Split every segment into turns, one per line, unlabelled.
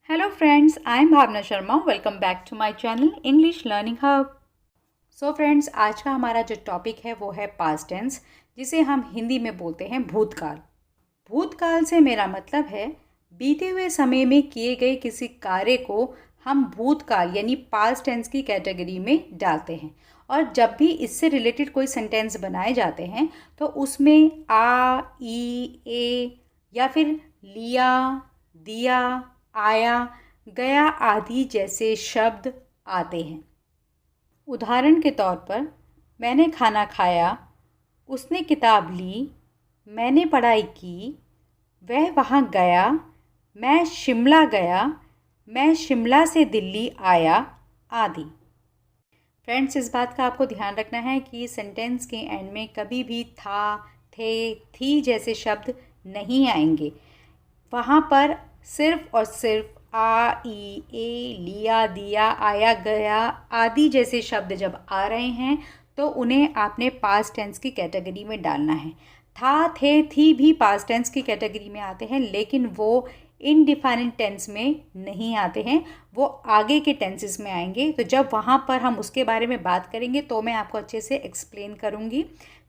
Hello friends, I am Bhavna Sharma. Welcome back to my channel English Learning Hub. So friends, आज का हमारा जो topic है वो है पास्ट टेंस, जिसे हम हिंदी में बोलते हैं भूतकाल। भूतकाल से मेरा मतलब है बीते हुए समय में किए गए किसी कार्य को हम भूतकाल यानी पास्ट टेंस की कैटेगरी में डालते हैं। और जब भी इससे रिलेटेड कोई सेंटेंस बनाए जाते हैं तो उसमें आ, ई, ए या फिर लिया, दिया, आया, गया आदि जैसे शब्द आते हैं। उदाहरण के तौर पर मैंने खाना खाया, उसने किताब ली, मैंने पढ़ाई की, वह वहाँ गया, मैं शिमला गया, मैं शिमला से दिल्ली आया आदि। फ्रेंड्स, इस बात का आपको ध्यान रखना है कि सेंटेंस के एंड में कभी भी था, थे, थी जैसे शब्द नहीं आएंगे। वहाँ पर सिर्फ और सिर्फ आ, ई, ए, लिया, दिया, आया, गया आदि जैसे शब्द जब आ रहे हैं तो उन्हें आपने पास्ट टेंस की कैटेगरी में डालना है। था, थे, थी भी पास्ट टेंस की कैटेगरी में आते हैं, लेकिन वो इनडिफाइनेट टेंस में नहीं आते हैं, वो आगे के टेंसेस में आएंगे। तो जब वहाँ पर हम उसके बारे में बात करेंगे तो मैं आपको अच्छे से एक्सप्लेन करूँगी।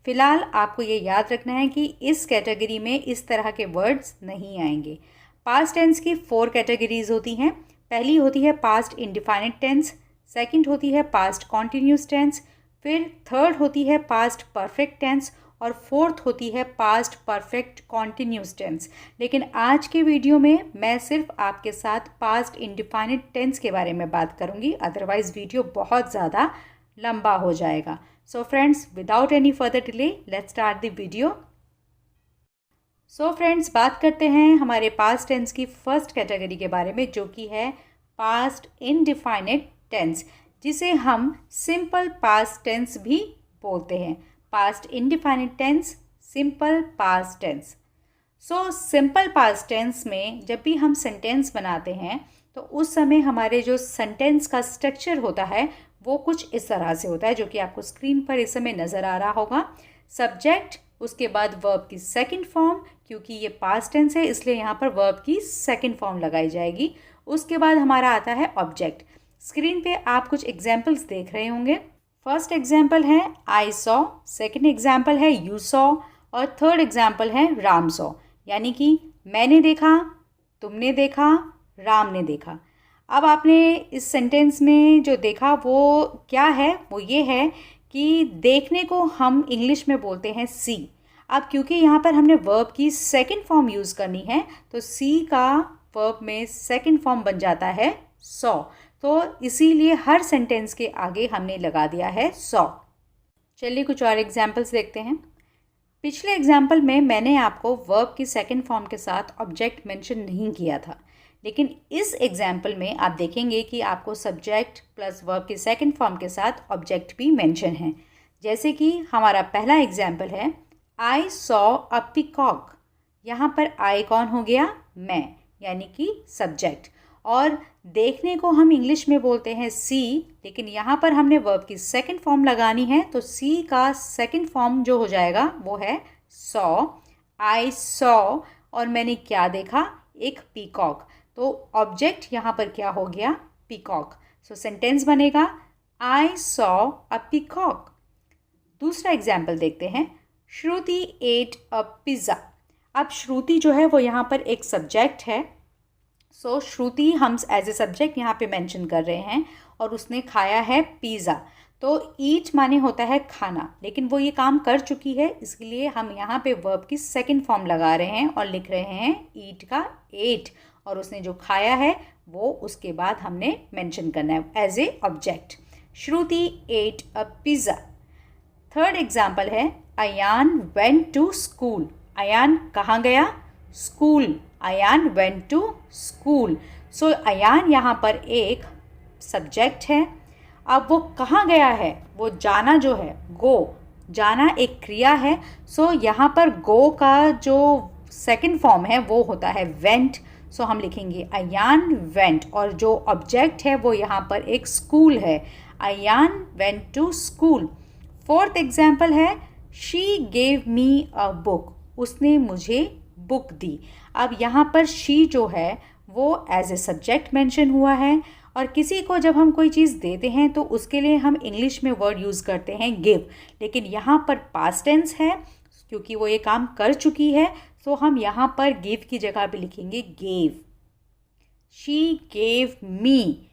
फ़िलहाल आपको ये याद रखना है कि इस कैटेगरी में इस तरह के वर्ड्स नहीं आएंगे। पास्ट टेंस की 4 कैटेगरीज होती हैं। पहली होती है पास्ट इंडिफाइनेट टेंस, सेकंड होती है पास्ट कॉन्टिन्यूस टेंस, फिर थर्ड होती है पास्ट परफेक्ट टेंस और फोर्थ होती है पास्ट परफेक्ट कॉन्टिन्यूस टेंस। लेकिन आज के वीडियो में मैं सिर्फ आपके साथ पास्ट इंडिफाइनेट टेंस के बारे में बात करूंगी, अदरवाइज वीडियो बहुत ज़्यादा लंबा हो जाएगा। So friends, without any further delay let's start the video. So friends, बात करते हैं हमारे पास्ट टेंस की फर्स्ट कैटेगरी के बारे में, जो कि है पास्ट इनडिफाइनेट टेंस, जिसे हम सिंपल पास्ट टेंस भी बोलते हैं। Past indefinite tense, simple past tense. So simple past tense में जब भी हम सेंटेंस बनाते हैं तो उस समय हमारे जो सेंटेंस का स्ट्रक्चर होता है वो कुछ इस तरह से होता है, जो कि आपको स्क्रीन पर इस समय नज़र आ रहा होगा। सब्जेक्ट, उसके बाद वर्ब की सेकंड फॉर्म, क्योंकि ये पास्ट टेंस है इसलिए यहाँ पर वर्ब की सेकंड फॉर्म लगाई जाएगी। उसके बाद हमारा आता है ऑब्जेक्ट। स्क्रीन पे आप कुछ एग्जाम्पल्स देख रहे होंगे। फर्स्ट एग्जाम्पल है आई सॉ, सेकंड एग्जाम्पल है यू सॉ और थर्ड एग्जाम्पल है राम सॉ, यानी कि मैंने देखा, तुमने देखा, राम ने देखा। अब आपने इस सेंटेंस में जो देखा वो क्या है, वो ये है कि देखने को हम इंग्लिश में बोलते हैं सी। अब क्योंकि यहाँ पर हमने वर्ब की सेकंड फॉर्म यूज़ करनी है तो सी का वर्ब में सेकंड फॉर्म बन जाता है सॉ, तो इसीलिए हर सेंटेंस के आगे हमने लगा दिया है सॉ। चलिए कुछ और एग्जाम्पल्स देखते हैं। पिछले एग्जाम्पल में मैंने आपको वर्ब की सेकंड फॉर्म के साथ ऑब्जेक्ट मेंशन नहीं किया था, लेकिन इस एग्जाम्पल में आप देखेंगे कि आपको सब्जेक्ट प्लस वर्ब की सेकंड फॉर्म के साथ ऑब्जेक्ट भी मेंशन है। जैसे कि हमारा पहला एग्जाम्पल है आई सॉ अ पीकॉक। यहाँ पर आई कौन हो गया, मैं, यानी कि सब्जेक्ट। और देखने को हम इंग्लिश में बोलते हैं सी, लेकिन यहाँ पर हमने वर्ब की सेकंड फॉर्म लगानी है तो सी का सेकंड फॉर्म जो हो जाएगा वो है सॉ। आई सॉ, और मैंने क्या देखा, एक पीकॉक, तो ऑब्जेक्ट यहाँ पर क्या हो गया, पीकॉक। सो सेंटेंस बनेगा आई सॉ अ पीकॉक। दूसरा एग्जाम्पल देखते हैं। श्रुति एट अ पिज़्ज़ा। अब श्रुति जो है वो यहाँ पर एक सब्जेक्ट है, सो श्रुति हम एज ए सब्जेक्ट यहाँ पे मेंशन कर रहे हैं और उसने खाया है पिज़्ज़ा। तो ईट माने होता है खाना, लेकिन वो ये काम कर चुकी है इसलिए हम यहाँ पे वर्ब की सेकंड फॉर्म लगा रहे हैं और लिख रहे हैं ईट का एट, और उसने जो खाया है वो उसके बाद हमने मेंशन करना है as a object. Shruti ate a pizza. Third example है Ayaan went to school. Ayaan कहाँ गया, school. Ayaan went to school. So Ayaan यहाँ पर एक सब्जेक्ट है। अब वो कहाँ गया है, वो जाना जो है, गो, जाना एक क्रिया है। सो यहाँ पर गो का जो सेकंड फॉर्म है वो होता है वेंट। सो हम लिखेंगे अयान वेंट, और जो ऑब्जेक्ट है वो यहाँ पर एक स्कूल है। Ayaan went to school. Fourth example है she gave me a book. उसने मुझे बुक दी। अब यहाँ पर शी जो है वो एज ए सब्जेक्ट मेंशन हुआ है। और किसी को जब हम कोई चीज़ देते हैं तो उसके लिए हम इंग्लिश में वर्ड यूज़ करते हैं गिव, लेकिन यहाँ पर पास्ट टेंस है क्योंकि वो ये काम कर चुकी है, तो हम यहाँ पर गिव की जगह पे लिखेंगे gave. She gave me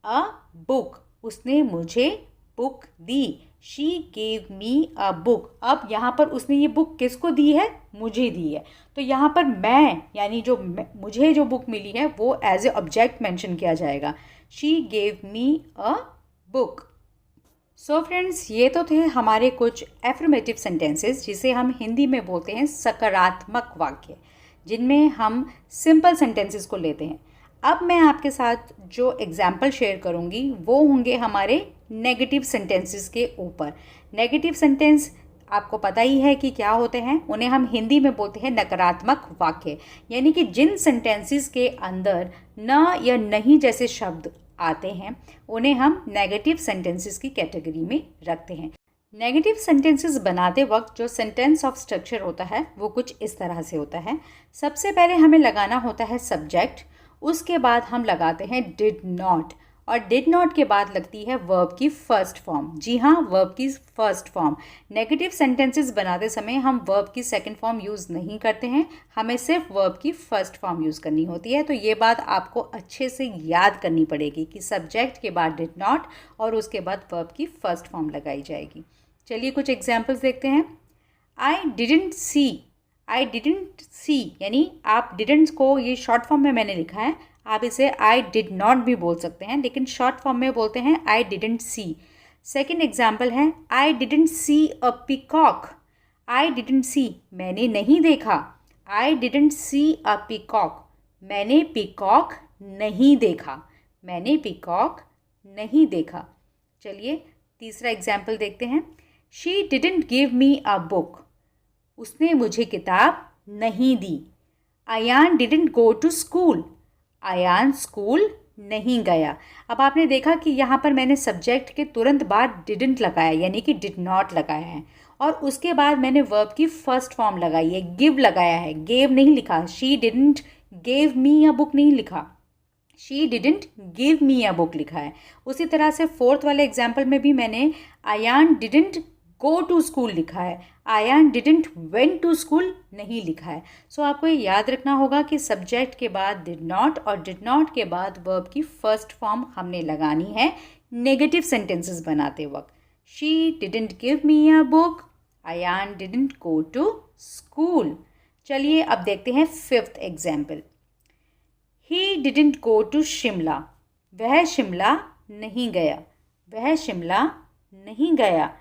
a book, उसने मुझे book the. She gave me a book. अब यहाँ पर उसने ये बुक किसको दी है? मुझे दी है। तो यहाँ पर मैं यानी मुझे जो बुक मिली है वो एज ए ऑब्जेक्ट मेंशन किया जाएगा। She gave me a book. So friends, ये तो थे हमारे कुछ एफर्मेटिव सेंटेंसेस जिसे हम हिंदी में बोलते हैं सकारात्मक वाक्य, जिनमें हम सिंपल सेंटेंसेस को लेते हैं। अब मैं आपके साथ जो एग्जाम्पल शेयर करूँगी वो होंगे हमारे नेगेटिव सेंटेंसेस के ऊपर। नेगेटिव सेंटेंस आपको पता ही है कि क्या होते हैं, उन्हें हम हिंदी में बोलते हैं नकारात्मक वाक्य, यानी कि जिन सेंटेंसेस के अंदर न या नहीं जैसे शब्द आते हैं उन्हें हम नेगेटिव सेंटेंसेस की कैटेगरी में रखते हैं। नेगेटिव सेंटेंसेस बनाते वक्त जो सेंटेंस ऑफ स्ट्रक्चर होता है वो कुछ इस तरह से होता है। सबसे पहले हमें लगाना होता है सब्जेक्ट, उसके बाद हम लगाते हैं डिड नॉट, और डिड नॉट के बाद लगती है वर्ब की फर्स्ट फॉर्म। जी हाँ, वर्ब की फर्स्ट फॉर्म। नेगेटिव सेंटेंसेस बनाते समय हम वर्ब की सेकंड फॉर्म यूज़ नहीं करते हैं, हमें सिर्फ वर्ब की फर्स्ट फॉर्म यूज़ करनी होती है। तो ये बात आपको अच्छे से याद करनी पड़ेगी कि सब्जेक्ट के बाद डिड नॉट और उसके बाद वर्ब की फर्स्ट फॉर्म लगाई जाएगी। चलिए कुछ एग्जाम्पल्स देखते हैं। आई डिडेंट सी यानी आप डिडेंट को ये शॉर्ट फॉर्म में मैंने लिखा है, आप इसे आई डिड नॉट भी बोल सकते हैं, लेकिन शॉर्ट फॉर्म में बोलते हैं I didn't see. Second example है I didn't see a peacock. I didn't see, मैंने नहीं देखा। I didn't see a peacock, मैंने पीकॉक नहीं देखा। मैंने पीकॉक नहीं देखा। चलिए तीसरा एग्जाम्पल देखते हैं। She didn't give me a book, उसने मुझे किताब नहीं दी। Ayaan didn't go to school, Ayaan school नहीं गया। अब आपने देखा कि यहाँ पर मैंने सब्जेक्ट के तुरंत बाद डिडेंट लगाया यानी कि डिड नॉट लगाया है, और उसके बाद मैंने वर्ब की फर्स्ट फॉर्म लगाई है, गिव लगाया है, गेव नहीं लिखा। She didn't gave me a book नहीं लिखा, she didn't give me a book लिखा है। उसी तरह से फोर्थ वाले एग्जाम्पल में भी मैंने Ayaan didn't go to school लिखा है, Ayaan didn't went to school नहीं लिखा है। सो आपको ये याद रखना होगा कि सब्जेक्ट के बाद डिड नॉट और डिड नॉट के बाद वर्ब की फर्स्ट फॉर्म हमने लगानी है नेगेटिव सेंटेंसेस बनाते वक्त। She didn't give me a book, Ayaan didn't go to school. चलिए अब देखते हैं fifth example. He didn't go to Shimla, वह शिमला नहीं गया। वह शिमला नहीं गया।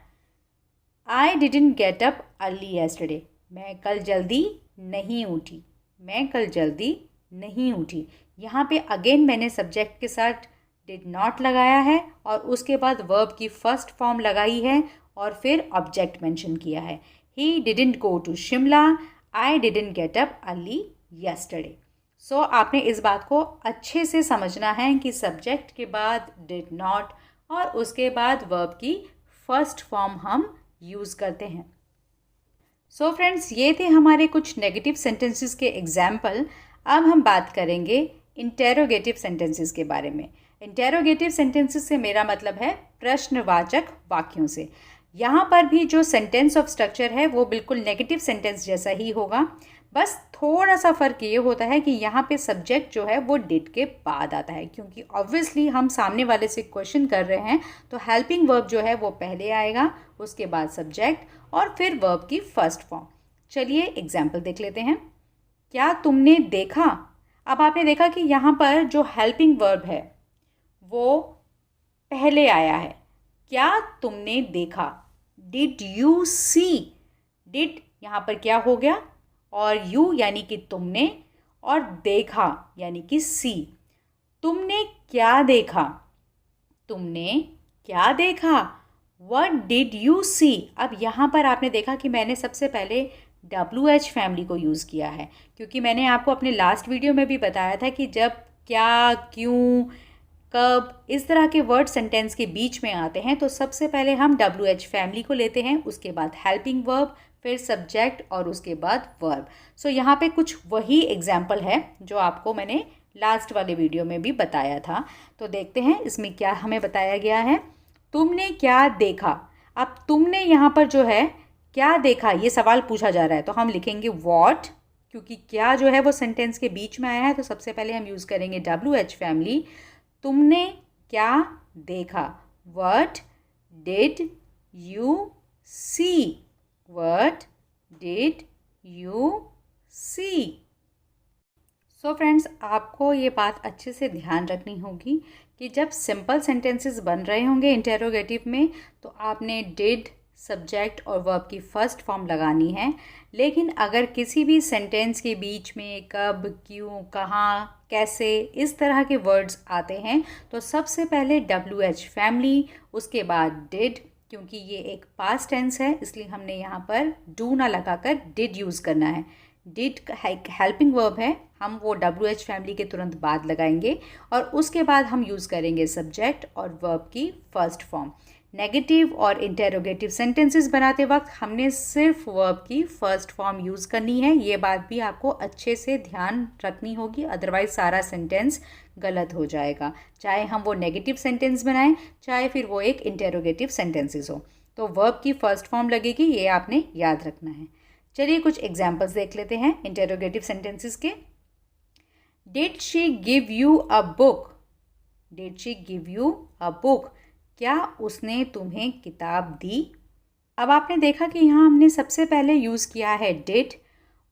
I didn't get up early yesterday, मैं कल जल्दी नहीं उठी। मैं कल जल्दी नहीं उठी। यहाँ पे अगेन मैंने सब्जेक्ट के साथ डिड नॉट लगाया है और उसके बाद वर्ब की फर्स्ट फॉर्म लगाई है और फिर ऑब्जेक्ट मेंशन किया है। He didn't go to Shimla, I didn't get up early yesterday. So आपने इस बात को अच्छे से समझना है कि सब्जेक्ट के बाद डिड नॉट और उसके बाद वर्ब की फर्स्ट फॉर्म हम यूज़ करते हैं। सो फ्रेंड्स, ये थे हमारे कुछ नेगेटिव सेंटेंसेस के एग्जाम्पल। अब हम बात करेंगे इंटेरोगेटिव सेंटेंसेस के बारे में। इंटेरोगेटिव सेंटेंसेस से मेरा मतलब है प्रश्नवाचक वाक्यों से। यहाँ पर भी जो सेंटेंस ऑफ स्ट्रक्चर है वो बिल्कुल नेगेटिव सेंटेंस जैसा ही होगा, बस थोड़ा सा फ़र्क ये होता है कि यहाँ पे सब्जेक्ट जो है वो डिड के बाद आता है, क्योंकि ऑब्वियसली हम सामने वाले से क्वेश्चन कर रहे हैं तो हेल्पिंग वर्ब जो है वो पहले आएगा, उसके बाद सब्जेक्ट और फिर वर्ब की फर्स्ट फॉर्म। चलिए एग्जाम्पल देख लेते हैं। क्या तुमने देखा? अब आपने देखा कि यहाँ पर जो हेल्पिंग वर्ब है वो पहले आया है। क्या तुमने देखा? Did you C? डिड यहाँ पर क्या हो गया, और यू यानी कि तुमने, और देखा यानी कि सी। तुमने क्या देखा? तुमने क्या देखा? What did you see? अब यहाँ पर आपने देखा कि मैंने सबसे पहले WH फैमिली को यूज़ किया है, क्योंकि मैंने आपको अपने लास्ट वीडियो में भी बताया था कि जब क्या, क्यों, कब इस तरह के वर्ड सेंटेंस के बीच में आते हैं तो सबसे पहले हम WH फैमिली को लेते हैं, उसके बाद हेल्पिंग वर्ब, फिर सब्जेक्ट और उसके बाद वर्ब। सो यहाँ पे कुछ वही एग्जाम्पल है जो आपको मैंने लास्ट वाले वीडियो में भी बताया था। तो देखते हैं इसमें क्या हमें बताया गया है। तुमने क्या देखा। अब तुमने यहाँ पर जो है क्या देखा ये सवाल पूछा जा रहा है, तो हम लिखेंगे व्हाट, क्योंकि क्या जो है वो सेंटेंस के बीच में आया है, तो सबसे पहले हम यूज़ करेंगे WH फैमिली। तुमने क्या देखा। What did you see. What did you see. So friends, आपको ये बात अच्छे से ध्यान रखनी होगी कि जब सिंपल सेंटेंसेस बन रहे होंगे इंटेरोगेटिव में, तो आपने डिड, सब्जेक्ट और वर्ब की फर्स्ट फॉर्म लगानी है। लेकिन अगर किसी भी सेंटेंस के बीच में कब, क्यों, कहाँ, कैसे इस तरह के वर्ड्स आते हैं, तो सबसे पहले WH फैमिली, उसके बाद डिड, क्योंकि ये एक पास्ट टेंस है इसलिए हमने यहाँ पर डू ना लगाकर डिड यूज़ करना है। डिड हेल्पिंग वर्ब है, हम वो WH फैमिली के तुरंत बाद लगाएंगे और उसके बाद हम यूज़ करेंगे सब्जेक्ट और वर्ब की फर्स्ट फॉर्म। नेगेटिव और इंटेरोगेटिव सेंटेंसेस बनाते वक्त हमने सिर्फ वर्ब की फर्स्ट फॉर्म यूज़ करनी है। ये बात भी आपको अच्छे से ध्यान रखनी होगी, अदरवाइज सारा सेंटेंस गलत हो जाएगा, चाहे हम वो नेगेटिव सेंटेंस बनाएं चाहे फिर वो एक इंटेरोगेटिव सेंटेंसेस हो। तो वर्ब की फर्स्ट फॉर्म लगेगी, ये आपने याद रखना है। चलिए कुछ एग्जाम्पल्स देख लेते हैं इंटेरोगेटिव सेंटेंसेस के। Did she give you a book. Did she give you a book. क्या उसने तुम्हें किताब दी। अब आपने देखा कि यहाँ हमने सबसे पहले यूज़ किया है डिड,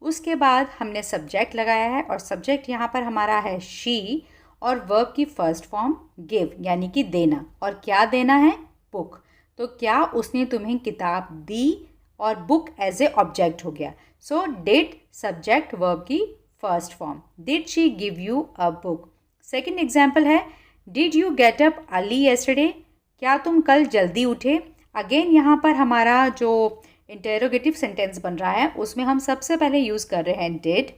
उसके बाद हमने सब्जेक्ट लगाया है और सब्जेक्ट यहाँ पर हमारा है शी, और वर्ब की फर्स्ट फॉर्म गिव यानी कि देना, और क्या देना है, बुक। तो क्या उसने तुम्हें किताब दी और बुक एज ए ऑब्जेक्ट हो गया। सो डिड सब्जेक्ट वर्ब की first form. Did she give you a book. Second example है did you get up early yesterday. क्या तुम कल जल्दी उठे। अगेन यहाँ पर हमारा जो इंटेरोगेटिव सेंटेंस बन रहा है उसमें हम सबसे पहले यूज़ कर रहे हैं डिड,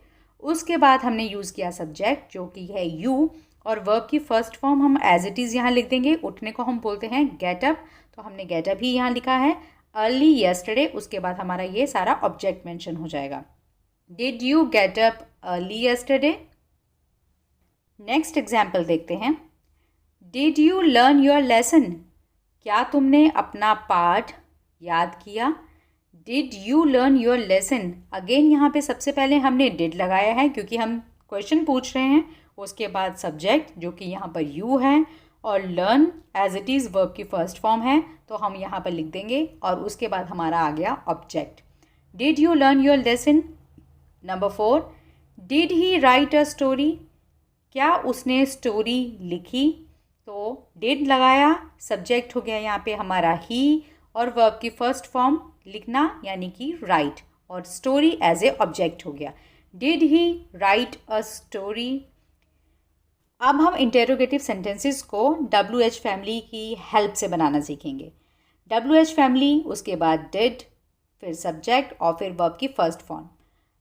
उसके बाद हमने यूज़ किया सब्जेक्ट जो कि है यू, और वर्ब की फर्स्ट फॉर्म हम एज इट इज़ यहाँ लिख देंगे। उठने को हम बोलते हैं गेट अप, तो हमने गेट अप ही यहाँ लिखा है। अर्ली येस्टरडे, उसके बाद हमारा ये सारा ऑब्जेक्ट मेंशन हो जाएगा। Did you get up early yesterday. Next example देखते हैं। Did you learn your lesson. क्या तुमने अपना पाठ याद किया। Did you learn your lesson. Again यहाँ पे सबसे पहले हमने डिड लगाया है क्योंकि हम क्वेश्चन पूछ रहे हैं, उसके बाद सब्जेक्ट जो कि यहाँ पर यू है, और learn as it is verb की फर्स्ट फॉर्म है तो हम यहाँ पर लिख देंगे, और उसके बाद हमारा आ गया object. Did you learn your lesson. Number 4, did he right a story. क्या उसने स्टोरी लिखी। तो डिड लगाया, सब्जेक्ट हो गया यहाँ पे हमारा ही, और वर्ब की फर्स्ट फॉर्म लिखना यानी कि राइट, और स्टोरी एज ए ऑब्जेक्ट हो गया। Did he right a story. अब हम इंटेरोगेटिव सेंटेंसेस को WH फैमिली की हेल्प से बनाना सीखेंगे। WH फैमिली, उसके बाद डिड, फिर सब्जेक्ट और फिर वर्ब की फर्स्ट फॉर्म।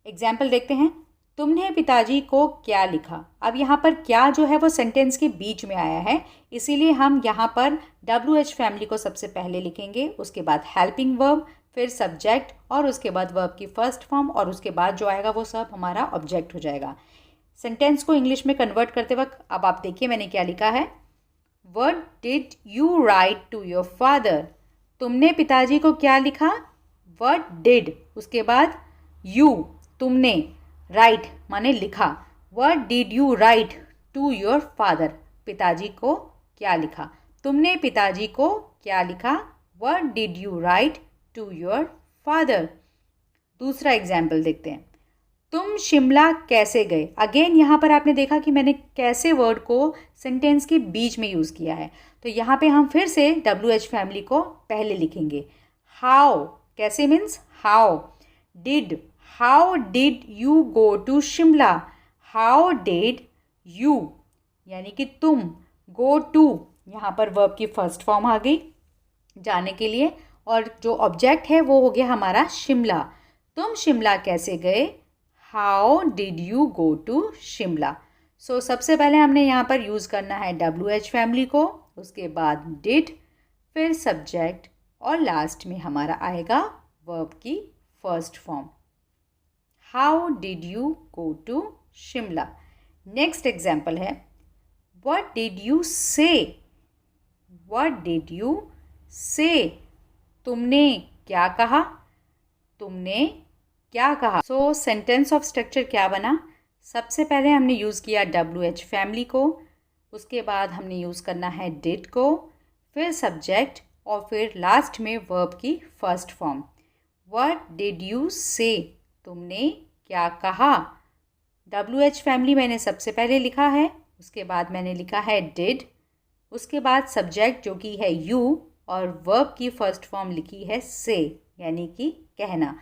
एग्जाम्पल देखते हैं। तुमने पिताजी को क्या लिखा। अब यहाँ पर क्या जो है वो सेंटेंस के बीच में आया है, इसीलिए हम यहाँ पर WH फैमिली को सबसे पहले लिखेंगे, उसके बाद हेल्पिंग वर्ब, फिर सब्जेक्ट और उसके बाद वर्ब की फर्स्ट फॉर्म, और उसके बाद जो आएगा वो सब हमारा ऑब्जेक्ट हो जाएगा। सेंटेंस को इंग्लिश में कन्वर्ट करते वक्त अब आप देखिए मैंने क्या लिखा है। What did you write to your father. तुमने पिताजी को क्या लिखा। व्हाट डिड, उसके बाद यू, तुमने, राइट माने लिखा। What did you write to your father. पिताजी को क्या लिखा। तुमने पिताजी को क्या लिखा। What did you write to your father. दूसरा एग्जाम्पल देखते हैं। तुम शिमला कैसे गए। अगेन यहाँ पर आपने देखा कि मैंने कैसे वर्ड को सेंटेंस के बीच में यूज़ किया है, तो यहाँ पे हम फिर से WH फैमिली को पहले लिखेंगे। हाउ, कैसे means how. Did, how did you go to Shimla. How did you यानी कि तुम, गो टू यहाँ पर वर्ब की फर्स्ट फॉर्म आ गई जाने के लिए, और जो ऑब्जेक्ट है वो हो गया हमारा शिमला। तुम शिमला कैसे गए। How did you go to Shimla. So सबसे पहले हमने यहाँ पर यूज़ करना है WH फैमिली को, उसके बाद डिड, फिर सब्जेक्ट, और लास्ट में हमारा आएगा वर्ब की first form. How did you go to Shimla. Next example है what did you say. What did you say, तुमने क्या कहा, तुमने क्या कहा। सो सेंटेंस ऑफ स्ट्रक्चर क्या बना, सबसे पहले हमने यूज़ किया WH फैमिली को, उसके बाद हमने यूज़ करना है डिड को, फिर सब्जेक्ट और फिर लास्ट में वर्ब की first form. What did you say, तुमने क्या कहा। WH फैमिली मैंने सबसे पहले लिखा है, उसके बाद मैंने लिखा है डिड, उसके बाद सब्जेक्ट जो कि है यू और वर्ब की फर्स्ट फॉर्म लिखी है से, यानी कि कहना।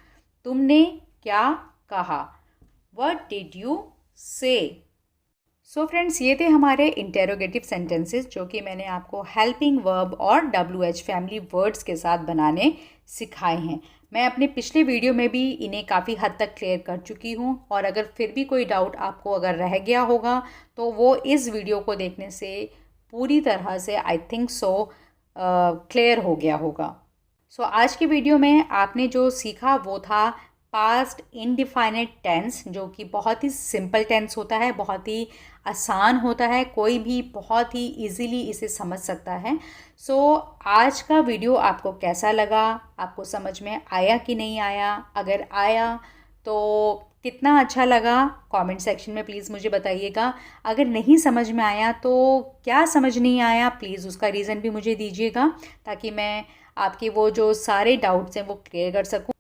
तुमने क्या कहा, व्हाट डिड यू से। सो फ्रेंड्स, ये थे हमारे इंटेरोगेटिव सेंटेंसेस जो कि मैंने आपको हेल्पिंग वर्ब और WH फैमिली वर्ड्स के साथ बनाने सिखाए हैं। मैं अपने पिछले वीडियो में भी इन्हें काफ़ी हद तक क्लियर कर चुकी हूँ, और अगर फिर भी कोई डाउट आपको अगर रह गया होगा तो वो इस वीडियो को देखने से पूरी तरह से आई थिंक सो क्लियर हो गया होगा। सो आज की वीडियो में आपने जो सीखा वो था पास्ट इनडिफाइनेट टेंस, जो कि बहुत ही सिंपल टेंस होता है, बहुत ही आसान होता है, कोई भी बहुत ही इजीली इसे समझ सकता है। सो आज का वीडियो आपको कैसा लगा, आपको समझ में आया कि नहीं आया, अगर आया तो कितना अच्छा लगा, कमेंट सेक्शन में प्लीज़ मुझे बताइएगा। अगर नहीं समझ में आया तो क्या समझ नहीं आया, प्लीज़ उसका रीज़न भी मुझे दीजिएगा, ताकि मैं आपके वो जो सारे डाउट्स हैं वो क्लियर कर सकूं।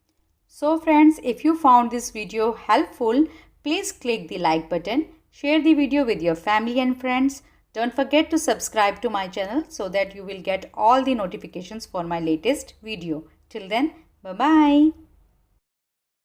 So friends, if you found this video helpful, please click the like button, share the video with your family and friends. Don't forget to subscribe to my channel so that you will get all the notifications for my latest video. Till then, bye bye.